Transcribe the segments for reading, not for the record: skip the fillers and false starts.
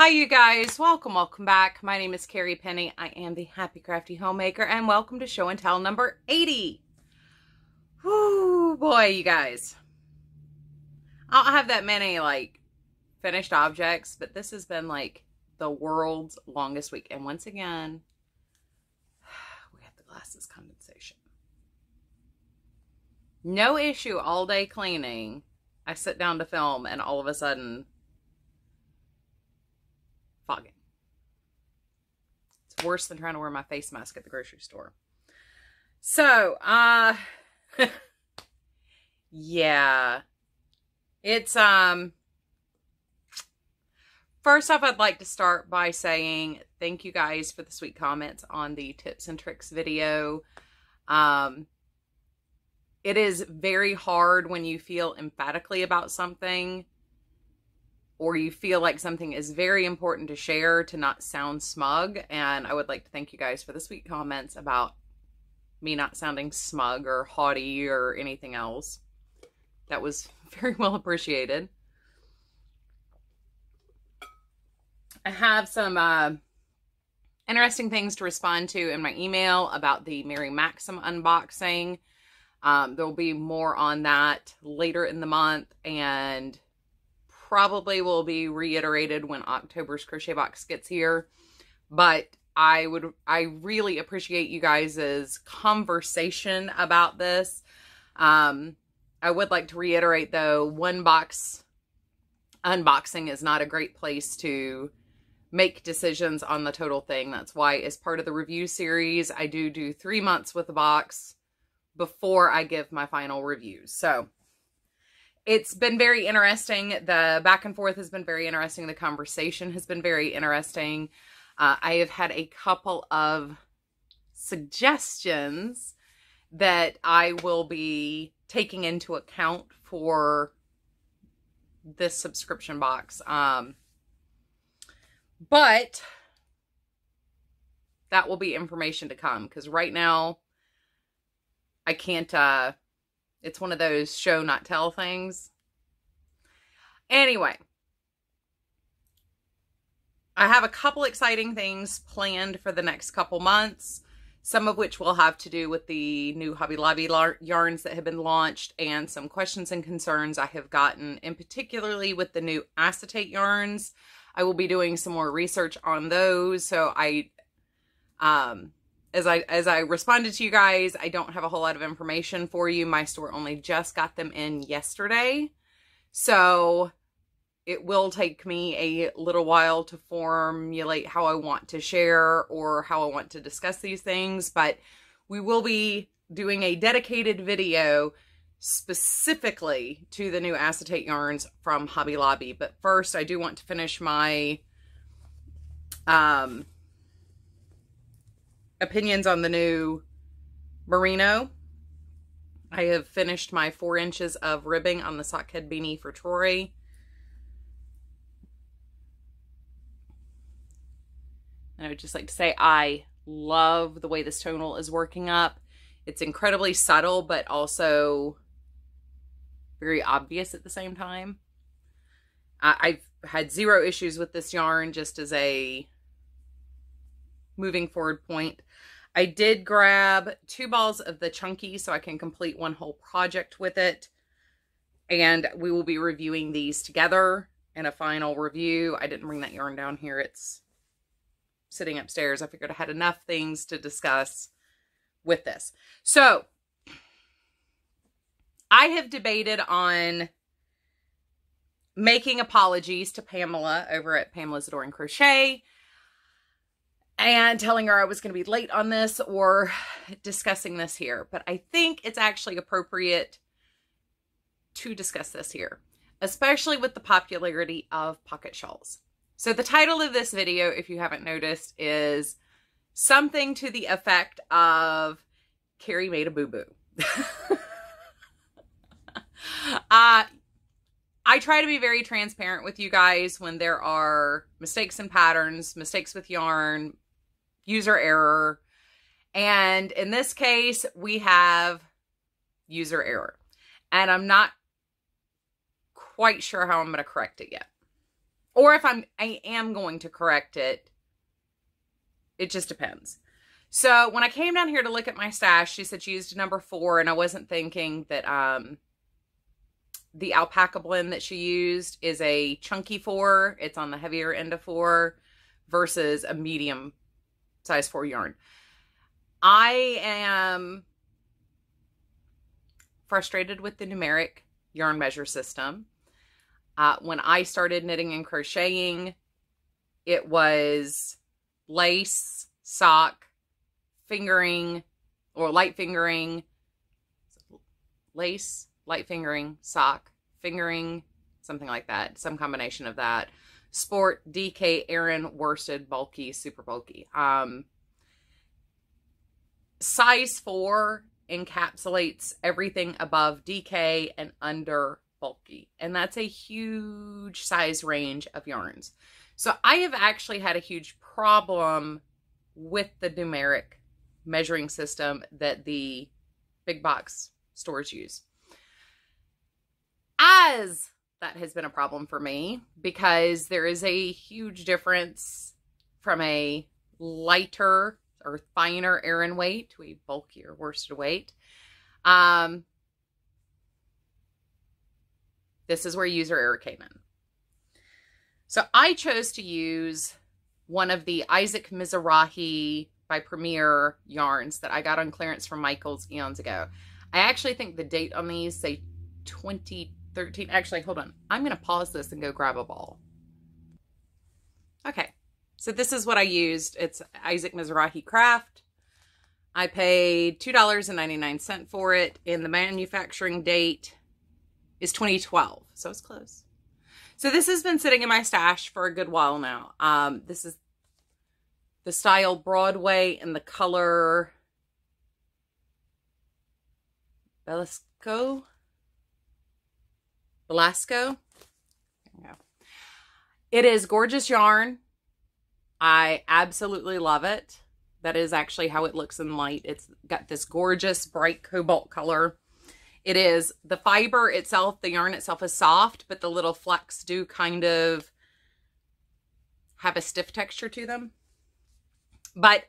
Hi you guys, welcome back. My name is Carrie Penny. I am the Happy Crafty Homemaker and welcome to show and tell number 80. Whoo boy, you guys. I don't have that many finished objects, but this has been the world's longest week. And once again, we have the glasses condensation. No issue all day cleaning. I sit down to film and all of a sudden fogging. It's worse than trying to wear my face mask at the grocery store. So, yeah. It's, first off, I'd like to start by saying thank you guys for the sweet comments on the tips and tricks video. It is very hard when you feel emphatically about something or you feel like something is very important to share to not sound smug. And I would like to thank you guys for the sweet comments about me not sounding smug or haughty or anything else. That was very well appreciated. I have some interesting things to respond to in my email about the Mary Maxim unboxing. There'll be more on that later in the month and probably will be reiterated when October's crochet box gets here. But I really appreciate you guys' conversation about this. I would like to reiterate though, one box unboxing is not a great place to make decisions on the total thing. That's why as part of the review series, I do 3 months with a box before I give my final reviews. So it's been very interesting. The back and forth has been very interesting. The conversation has been very interesting. I have had a couple of suggestions that I will be taking into account for this subscription box. But that will be information to come because right now I can't, it's one of those show not tell things. Anyway, I have a couple exciting things planned for the next couple months, some of which will have to do with the new Hobby Lobby yarns that have been launched and some questions and concerns I have gotten, in particularly with the new acetate yarns. I will be doing some more research on those. So as I responded to you guys, I don't have a whole lot of information for you. My store only just got them in yesterday. So it will take me a little while to formulate how I want to share or how I want to discuss these things. But we will be doing a dedicated video specifically to the new acetate yarns from Hobby Lobby. But first, I do want to finish my opinions on the new Merino. I have finished my 4 inches of ribbing on the sock head beanie for Troy. And I would just like to say I love the way this tonal is working up. It's incredibly subtle, but also very obvious at the same time. I've had 0 issues with this yarn just as a moving forward point. I did grab 2 balls of the chunky so I can complete one whole project with it. And we will be reviewing these together in a final review. I didn't bring that yarn down here. It's sitting upstairs. I figured I had enough things to discuss with this. So I have debated on making apologies to Pamela over at Pamela's Adoring Crochet and telling her I was going to be late on this or discussing this here. But I think it's actually appropriate to discuss this here, especially with the popularity of pocket shawls. So the title of this video, if you haven't noticed, is something to the effect of Carrie made a boo-boo. I try to be very transparent with you guys when there are mistakes in patterns, mistakes with yarn, user error. And in this case, we have user error. And I'm not quite sure how I'm going to correct it yet. Or if I am going to correct it, it just depends. So when I came down here to look at my stash, she said she used a number 4, and I wasn't thinking that the Alpaca blend that she used is a chunky 4. It's on the heavier end of 4 versus a medium size 4 yarn. I am frustrated with the numeric yarn measure system. When I started knitting and crocheting, it was lace, sock, fingering, or light fingering, lace, light fingering, sock, fingering, something like that. Some combination of that. Sport, DK, Aran, worsted, bulky, super bulky. Size 4 encapsulates everything above DK and under bulky. And that's a huge size range of yarns. So I have actually had a huge problem with the numeric measuring system that the big box stores use. As that has been a problem for me, because there is a huge difference from a lighter or finer Aran weight to a bulkier worsted weight. This is where user error came in. So I chose to use one of the Isaac Mizrahi by Premier yarns that I got on clearance from Michael's eons ago. I actually think the date on these say 2013. Actually, hold on. I'm going to pause this and go grab a ball. Okay. So this is what I used. It's Isaac Mizrahi Craft. I paid $2.99 for it, and the manufacturing date is 2012. So it's close. So this has been sitting in my stash for a good while now. This is the style Broadway and the color Velasco. There we go. It is gorgeous yarn. I absolutely love it. That is actually how it looks in light. It's got this gorgeous bright cobalt color. It is, the fiber itself, the yarn itself is soft, but the little flecks do kind of have a stiff texture to them. But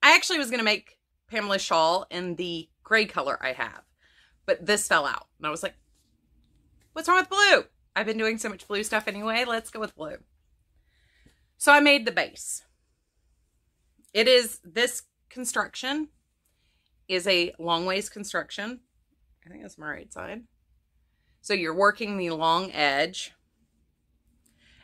I actually was going to make Pamela's shawl in the gray color I have, but this fell out. And I was like, what's wrong with blue? I've been doing so much blue stuff anyway. Let's go with blue. So I made the base. It is, this construction is a long waist construction. I think that's my right side. So you're working the long edge.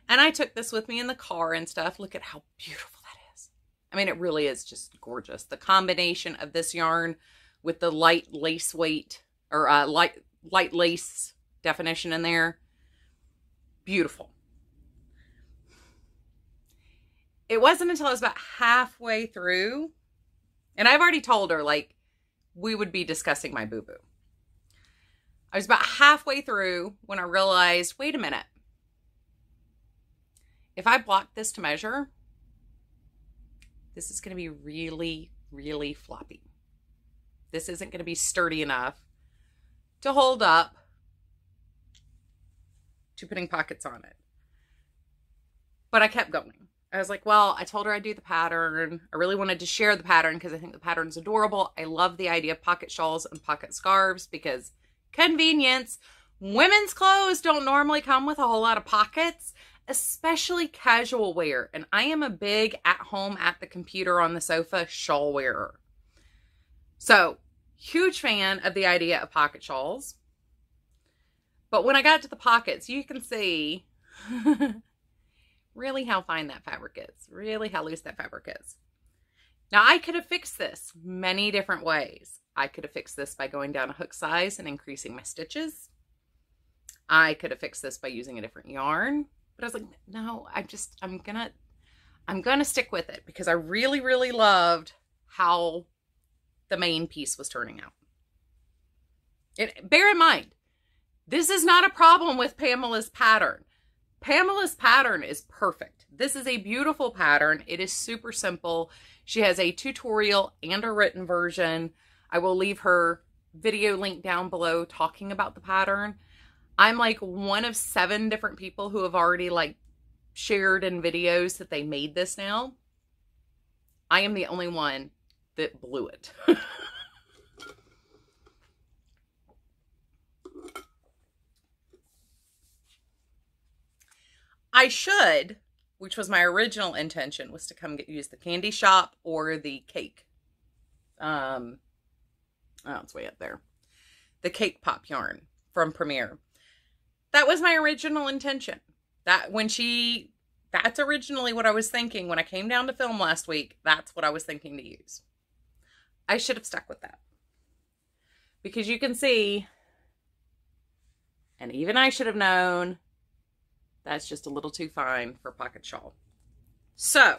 And I took this with me in the car and stuff. Look at how beautiful that is. I mean, it really is just gorgeous. The combination of this yarn with the light lace weight, or light lace definition in there. Beautiful. It wasn't until I was about halfway through, and I've already told her, like, we would be discussing my boo-boo. I was about halfway through when I realized, wait a minute. If I block this to measure, this is going to be really, really floppy. This isn't going to be sturdy enough to hold up to putting pockets on it. But I kept going. I was like, well, I told her I'd do the pattern. I really wanted to share the pattern because I think the pattern's adorable. I love the idea of pocket shawls and pocket scarves because convenience. Women's clothes don't normally come with a whole lot of pockets, especially casual wear. And I am a big at home, at the computer, on the sofa shawl wearer. So, huge fan of the idea of pocket shawls. But when I got to the pockets, you can see really how fine that fabric is. Really how loose that fabric is. Now, I could have fixed this many different ways. I could have fixed this by going down a hook size and increasing my stitches. I could have fixed this by using a different yarn. But I was like, no, I'm gonna stick with it because I really, really loved how the main piece was turning out. And bear in mind, this is not a problem with Pamela's pattern. Pamela's pattern is perfect. This is a beautiful pattern. It is super simple. She has a tutorial and a written version. I will leave her video link down below talking about the pattern. I'm like one of 7 different people who have already like shared in videos that they made this now. I am the only one that blew it. I should, which was my original intention, was to come use the candy shop or the cake. Oh, it's way up there. The cake pop yarn from Premier. That was my original intention. That's originally what I was thinking when I came down to film last week. That's what I was thinking to use. I should have stuck with that. Because you can see, and even I should have known, that's just a little too fine for a pocket shawl. So,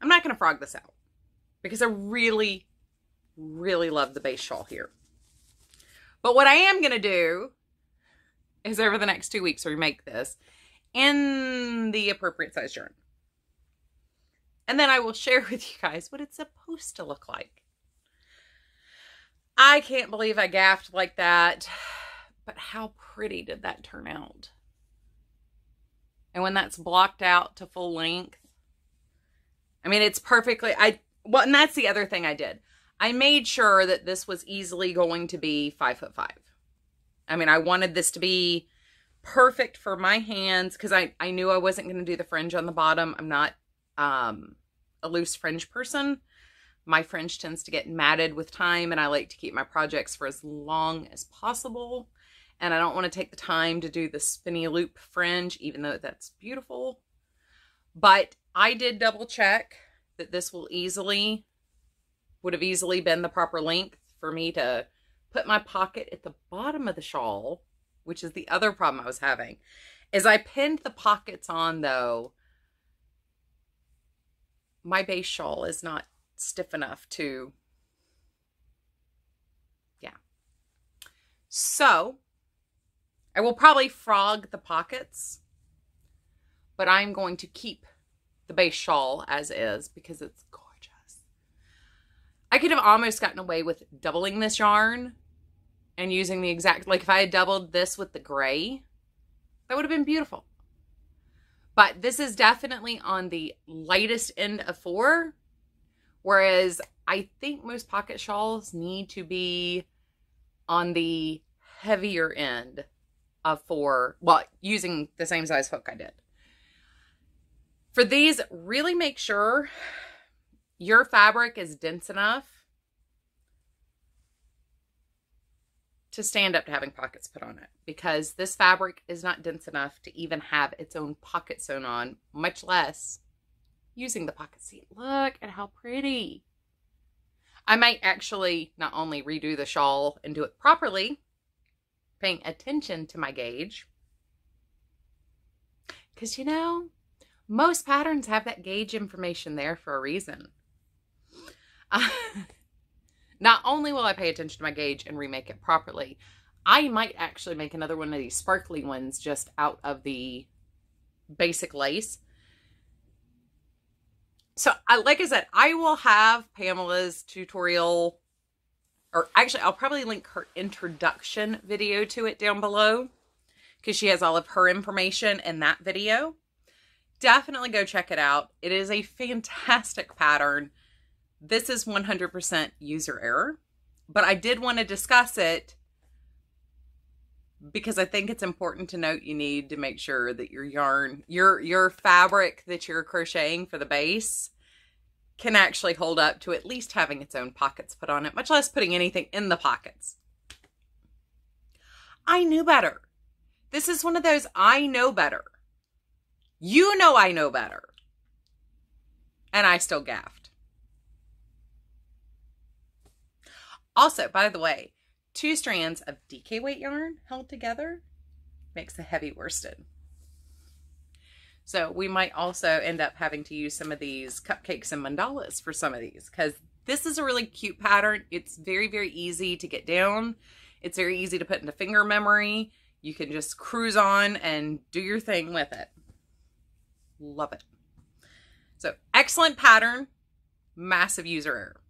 I'm not going to frog this out because I really, really love the base shawl here. But what I am going to do is over the next 2 weeks remake this in the appropriate size yarn. And then I will share with you guys what it's supposed to look like. I can't believe I gaffed like that, but how pretty did that turn out? And when that's blocked out to full length, I mean, it's perfectly, well, and that's the other thing I did. I made sure that this was easily going to be 5'5". I mean, I wanted this to be perfect for my hands because I knew I wasn't going to do the fringe on the bottom. I'm not a loose fringe person. My fringe tends to get matted with time, and I like to keep my projects for as long as possible. And I don't want to take the time to do the spinny loop fringe, even though that's beautiful. But I did double check that this would have easily been the proper length for me to put my pocket at the bottom of the shawl, which is the other problem I was having. As I pinned the pockets on, though, my base shawl is not stiff enough to, yeah. So, I will probably frog the pockets, but I'm going to keep the base shawl as is because it's gorgeous. I could have almost gotten away with doubling this yarn and using the exact, like if I had doubled this with the gray, that would have been beautiful. But this is definitely on the lightest end of 4, whereas I think most pocket shawls need to be on the heavier end of 4, well, using the same size hook I did. For these, really make sure your fabric is dense enough to stand up to having pockets put on it, because this fabric is not dense enough to even have its own pocket sewn on, much less using the pocket seat. Look at how pretty. I might actually not only redo the shawl and do it properly, paying attention to my gauge, because you know, most patterns have that gauge information there for a reason. Not only will I pay attention to my gauge and remake it properly, I might actually make another one of these sparkly ones just out of the basic lace. So, like I said, I will have Pamela's tutorial, or actually I'll probably link her introduction video to it down below because she has all of her information in that video. Definitely go check it out. It is a fantastic pattern. This is 100% user error, but I did want to discuss it because I think it's important to note you need to make sure that your yarn, your fabric that you're crocheting for the base can actually hold up to at least having its own pockets put on it, much less putting anything in the pockets. I knew better. This is one of those I know better. You know I know better. And I still gaffed. Also, by the way, 2 strands of DK weight yarn held together makes a heavy worsted. So we might also end up having to use some of these cupcakes and mandalas for some of these, because this is a really cute pattern. It's very, very easy to get down. It's very easy to put into finger memory. You can just cruise on and do your thing with it. Love it. So excellent pattern, massive user error.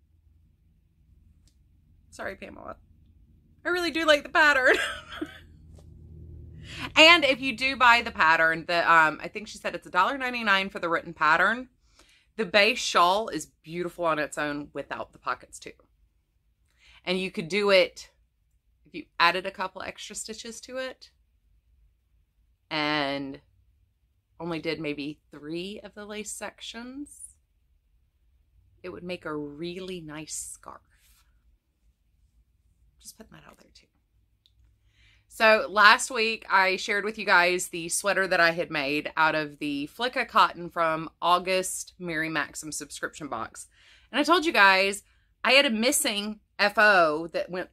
Sorry, Pamela. I really do like the pattern. And if you do buy the pattern, I think she said it's $1.99 for the written pattern. The base shawl is beautiful on its own without the pockets too. And you could do it if you added a couple extra stitches to it and only did maybe 3 of the lace sections. It would make a really nice scarf. Just putting that out there too. So last week I shared with you guys the sweater that I had made out of the Flicka cotton from August Mary Maxim subscription box. And I told you guys I had a missing FO that went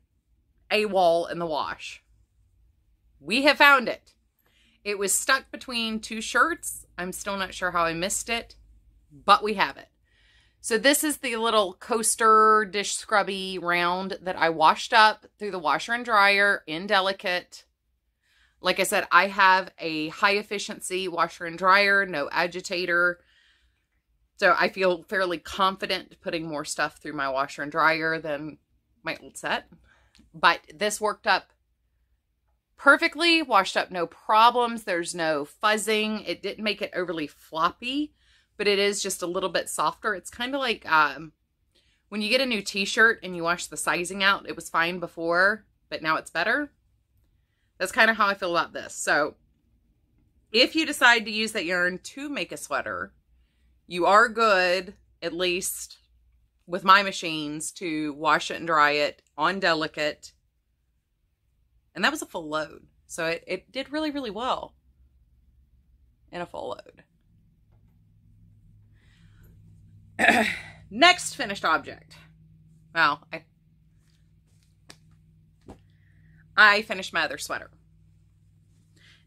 AWOL in the wash. We have found it. It was stuck between 2 shirts. I'm still not sure how I missed it, but we have it. So this is the little coaster dish scrubby round that I washed up through the washer and dryer in Delicate. Like I said, I have a high efficiency washer and dryer, no agitator. So I feel fairly confident putting more stuff through my washer and dryer than my old set. But this worked up perfectly, washed up no problems. There's no fuzzing. It didn't make it overly floppy, but it is just a little bit softer. It's kind of like when you get a new t-shirt and you wash the sizing out. It was fine before, but now it's better. That's kind of how I feel about this. So if you decide to use that yarn to make a sweater, you are good, at least with my machines, to wash it and dry it on Delicate. And that was a full load. So it did really, really well in a full load. Next finished object. Well, I finished my other sweater.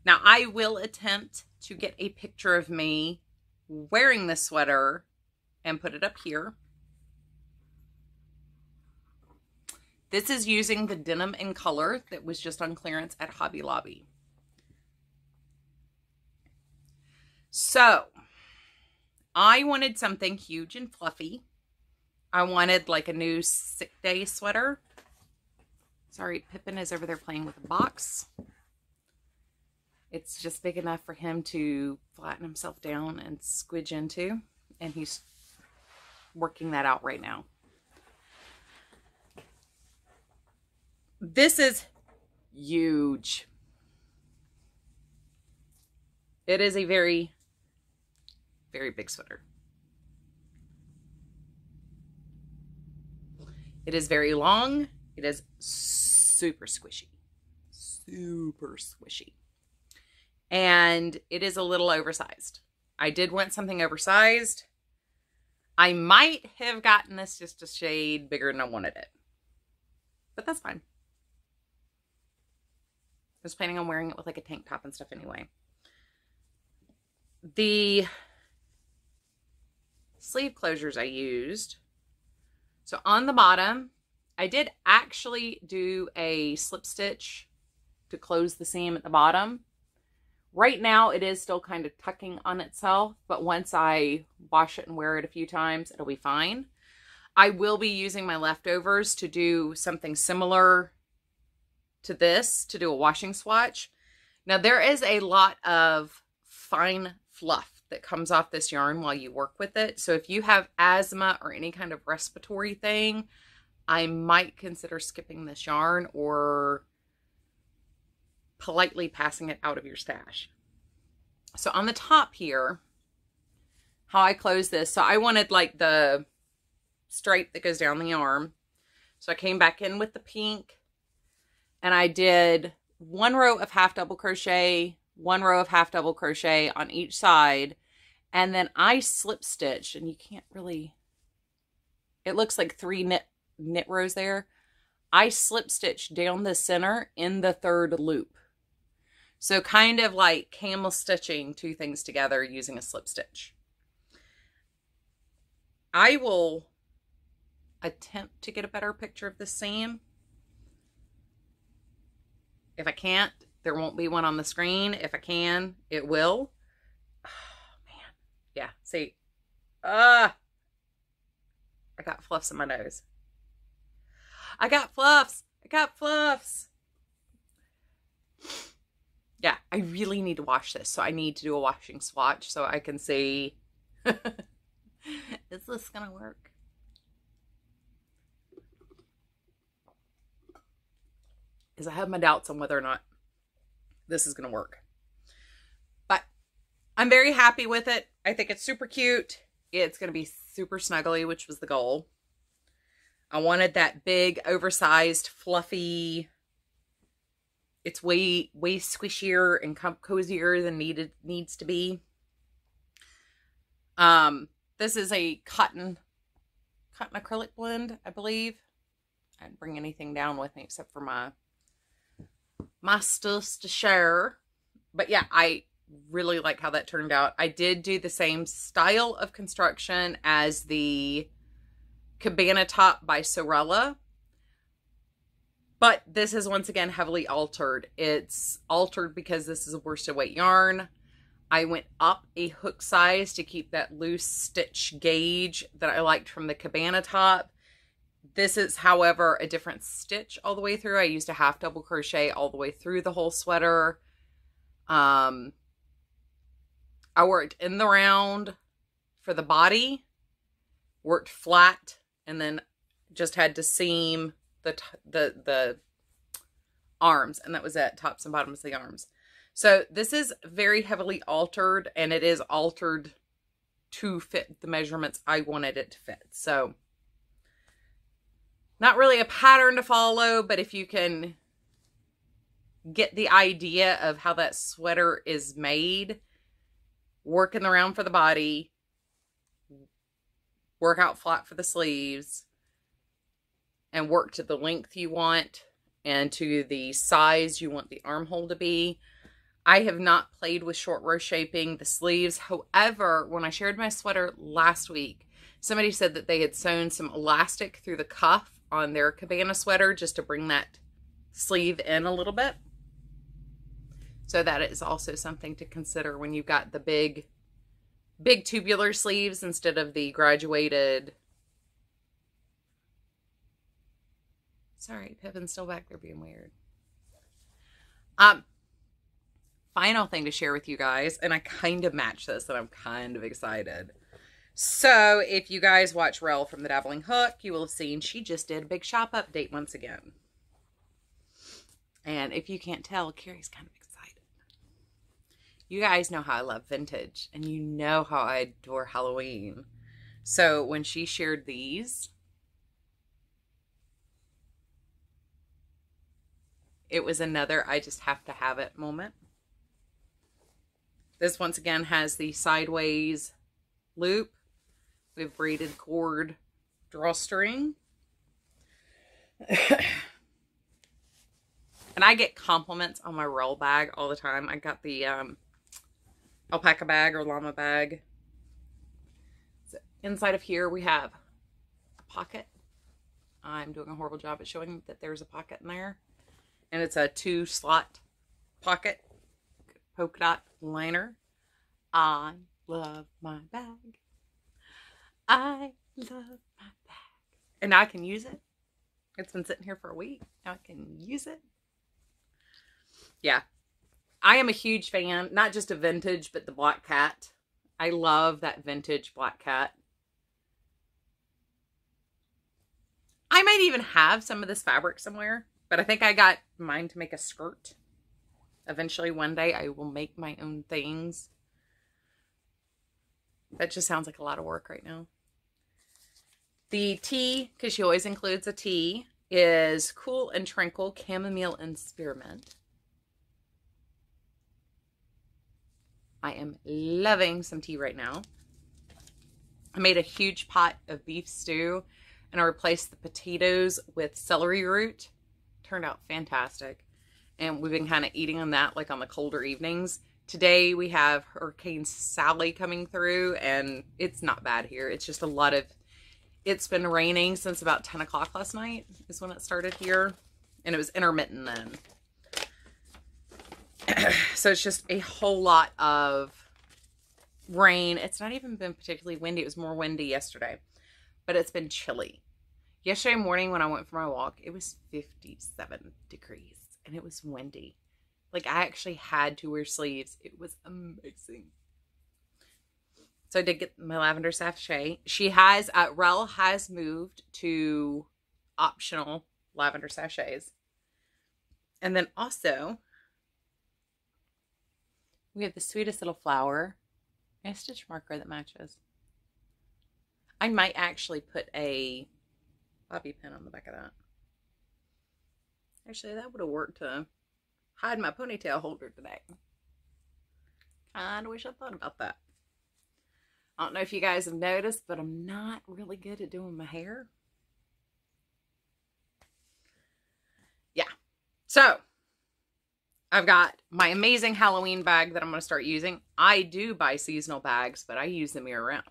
Now I will attempt to get a picture of me wearing this sweater and put it up here. This is using the denim in color that was just on clearance at Hobby Lobby. So I wanted something huge and fluffy. I wanted like a new sick day sweater. Sorry, Pippin is over there playing with a box. It's just big enough for him to flatten himself down and squidge into. And he's working that out right now. This is huge. It is a very, very big sweater. It is very long. It is super squishy. Super squishy. And it is a little oversized. I did want something oversized. I might have gotten this just a shade bigger than I wanted it. But that's fine. I was planning on wearing it with like a tank top and stuff anyway. The sleeve closures I used. So on the bottom, I did actually do a slip stitch to close the seam at the bottom. Right now, it is still kind of tucking on itself, but once I wash it and wear it a few times, it'll be fine. I will be using my leftovers to do something similar to this, to do a washing swatch. Now, there is a lot of fine fluff that comes off this yarn while you work with it. So if you have asthma or any kind of respiratory thing, I might consider skipping this yarn or politely passing it out of your stash. So on the top here, how I close this. So I wanted like the stripe that goes down the arm. So I came back in with the pink and I did 1 row of half double crochet, 1 row of half double crochet on each side. And then I slip stitched, and you can't really, it looks like 3 knit rows there. I slip stitched down the center in the 3rd loop. So kind of like camel stitching 2 things together using a slip stitch. I will attempt to get a better picture of the seam. If I can't, there won't be one on the screen. If I can, it will. Oh, man. Yeah, see. I got fluffs in my nose. I got fluffs. I got fluffs. Yeah, I really need to wash this. So I need to do a washing swatch so I can see, is this going to work? Because I have my doubts on whether or not this is going to work. But I'm very happy with it. I think it's super cute. It's going to be super snuggly, which was the goal. I wanted that big, oversized, fluffy. It's way squishier and cozier than needs to be. This is a cotton acrylic blend, I believe. I didn't bring anything down with me except for my stuff to share. But yeah, I really like how that turned out. I did do the same style of construction as the Cabana top by Sorella, but this is once again heavily altered. It's altered because this is a worsted weight yarn. I went up a hook size to keep that loose stitch gauge that I liked from the Cabana top. This is, however, a different stitch all the way through. I used a half double crochet all the way through the whole sweater. I worked in the round for the body, worked flat, and then just had to seam the arms, and that was it, tops and bottoms of the arms. So this is very heavily altered, and it is altered to fit the measurements I wanted it to fit. So not really a pattern to follow, but if you can get the idea of how that sweater is made, work in the round for the body, work out flat for the sleeves, and work to the length you want and to the size you want the armhole to be. I have not played with short row shaping the sleeves. However, when I shared my sweater last week, somebody said that they had sewn some elastic through the cuff on their Cabana sweater just to bring that sleeve in a little bit. So that is also something to consider when you've got the big tubular sleeves instead of the graduated. Sorry, Pippin's still back there being weird. Final thing to share with you guys, and I kind of match this, and I'm kind of excited. So, if you guys watch Rel from the Dabbling Hook, you will have seen she just did a big shop update once again. And if you can't tell, Carrie's kind of excited. You guys know how I love vintage, and you know how I adore Halloween. So, when she shared these, it was another I just have to have it moment. This once again has the sideways loop with braided cord drawstring. And I get compliments on my roll bag all the time. I got the alpaca bag or llama bag. So inside of here we have a pocket. I'm doing a horrible job at showing that there's a pocket in there. And it's a 2-slot pocket. Polka dot liner. I love my bag. I love my bag. And now I can use it. It's been sitting here for a week. Now I can use it. Yeah. I am a huge fan, not just of vintage, but the black cat. I love that vintage black cat. I might even have some of this fabric somewhere, but I think I got mine to make a skirt. Eventually, one day, I will make my own things. That just sounds like a lot of work right now. The tea, because she always includes a tea, is Cool and Tranquil Chamomile and Spearmint. I am loving some tea right now. I made a huge pot of beef stew, and I replaced the potatoes with celery root. Turned out fantastic. And we've been kind of eating on that like on the colder evenings. Today we have Hurricane Sally coming through, and it's not bad here. It's just a lot of, it's been raining since about 10 o'clock last night is when it started here. And it was intermittent then. So it's just a whole lot of rain. It's not even been particularly windy. It was more windy yesterday. But it's been chilly. Yesterday morning when I went for my walk, it was 57 degrees. And it was windy. Like, I actually had to wear sleeves. It was amazing. So I did get my lavender sachet. She has, Rel has moved to optional lavender sachets. And then also, we have the sweetest little flower and a stitch marker that matches. I might actually put a bobby pin on the back of that. Actually, that would have worked to hide my ponytail holder today. Kinda wish I thought about that. I don't know if you guys have noticed, but I'm not really good at doing my hair. Yeah. So, I've got my amazing Halloween bag that I'm going to start using. I do buy seasonal bags, but I use them year round.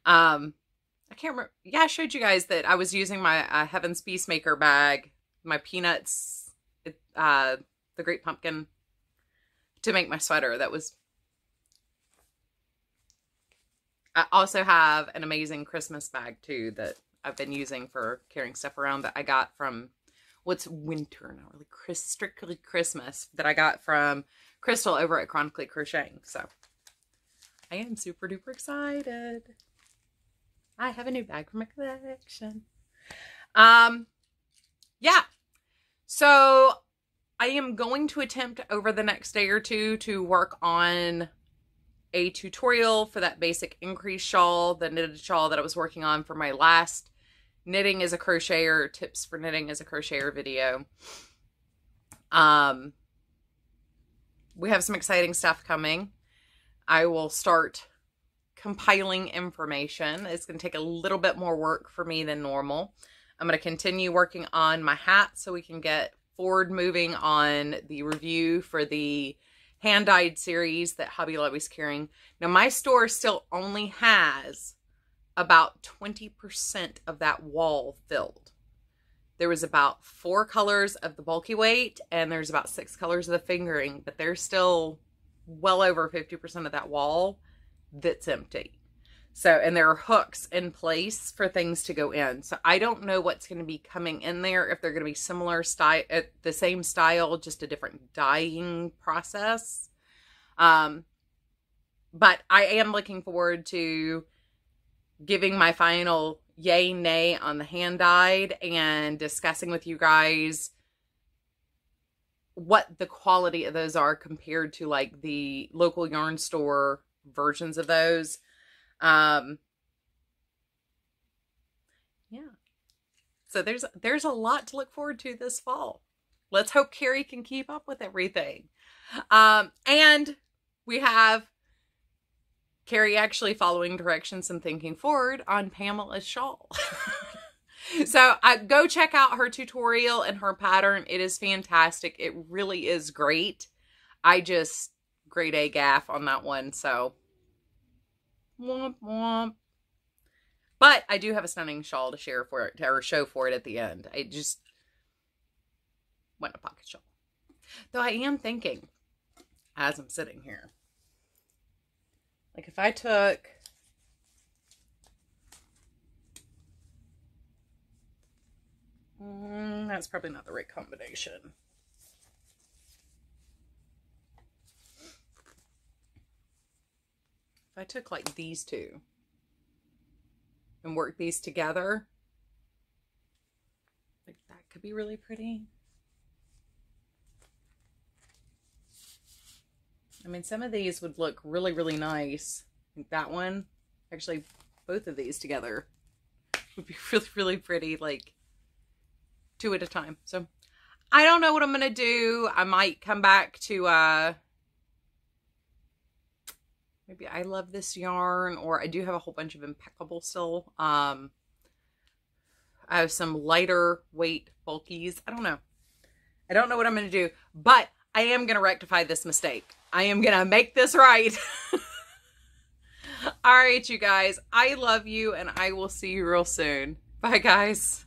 I can't remember. Yeah, I showed you guys that I was using my Heaven's Peacemaker bag, my peanuts, the Great Pumpkin, to make my sweater. That was... I also have an amazing Christmas bag, too, that I've been using for carrying stuff around that I got from... What's winter, not really strictly Christmas, that I got from Crystal over at Chronically Crocheting. So, I am super duper excited. I have a new bag for my collection. Yeah. So, I am going to attempt over the next day or two to work on a tutorial for that basic increase shawl, the knitted shawl that I was working on for my last knitting as a crocheter, tips for knitting as a crocheter video. We have some exciting stuff coming. I will start compiling information. It's going to take a little bit more work for me than normal. I'm going to continue working on my hat so we can get forward moving on the review for the hand-dyed series that Hobby Lobby's carrying. Now, my store still only has about 20% of that wall filled. There was about 4 colors of the bulky weight, and there's about 6 colors of the fingering, but there's still well over 50% of that wall that's empty. So, and there are hooks in place for things to go in. So I don't know what's going to be coming in there, if they're going to be similar style, the same style, just a different dyeing process. But I am looking forward to giving my final yay, nay on the hand dyed and discussing with you guys what the quality of those are compared to like the local yarn store versions of those. Yeah. So there's a lot to look forward to this fall. Let's hope Carrie can keep up with everything. And we have Carrie actually following directions and thinking forward on Pamela's shawl. So go check out her tutorial and her pattern. It is fantastic. It really is great. I just grade A gaff on that one. So womp womp. But I do have a stunning shawl to share for it, or show for it at the end. I just want a pocket shawl. Though I am thinking, as I'm sitting here, like if I took that's probably not the right combination. If I took like these two and work these together, like that could be really pretty. I mean, some of these would look really, really nice. Like that one, actually, both of these together would be really, really pretty, like 2 at a time. So I don't know what I'm going to do. I might come back to, maybe I love this yarn, or I do have a whole bunch of Impeccable still. I have some lighter weight bulkies. I don't know. I don't know what I'm going to do, but I am going to rectify this mistake. I am going to make this right. All right, you guys. I love you, and I will see you real soon. Bye, guys.